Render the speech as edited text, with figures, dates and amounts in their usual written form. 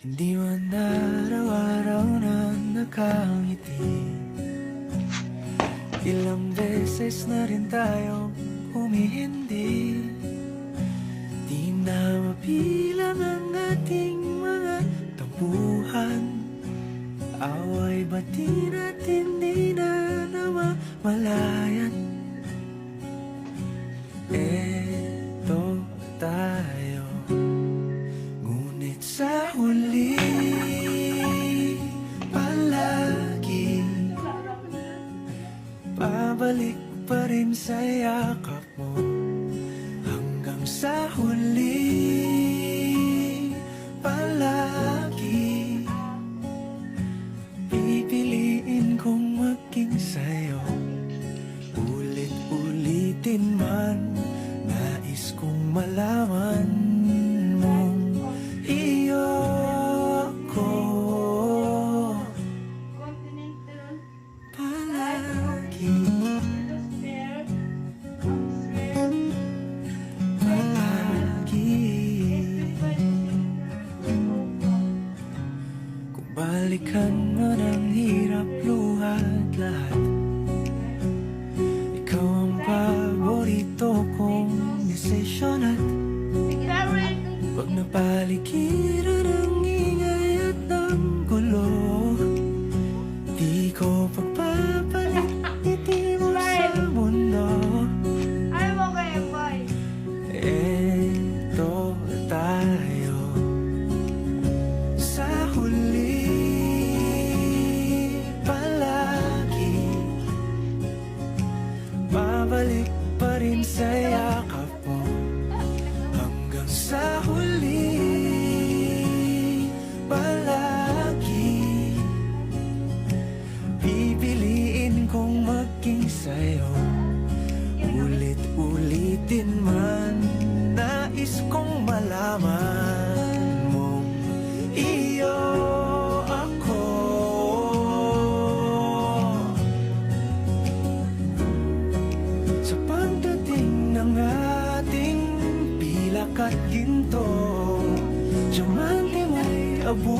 Hindi man araw-araw na nakangiti. Ilang beses na rin tayong humihindi. Di na mapilang ang ating mga tampuhan. Away bati natin di na namamalayan. Eto tayo, ngunit sa huli palagi pabalik pa rin sa yakap mo. Hanggang sa huli palagi pipiliin kong maging sa'yo. Ulit-ulitin man, nais kong malaman mong iyo ko palagi. Palagi. Kung balikan man ang hirap, luhat lahat, ikaw ang paborito kong desisyon. At pag napaligiran ang ingay at ang gulo, di ko pagpapalit ngiti mo sa mundo. Eto tayo, sa huli palagi babalik pa rin sa yakap mo. Hanggang sa huli palagi pipiliin kong maging sa'yo. Ulit-ulitin man, nais kong malaman mong iyo ako. Sa pagdating ng ating pilak at ginto, diamante may abo.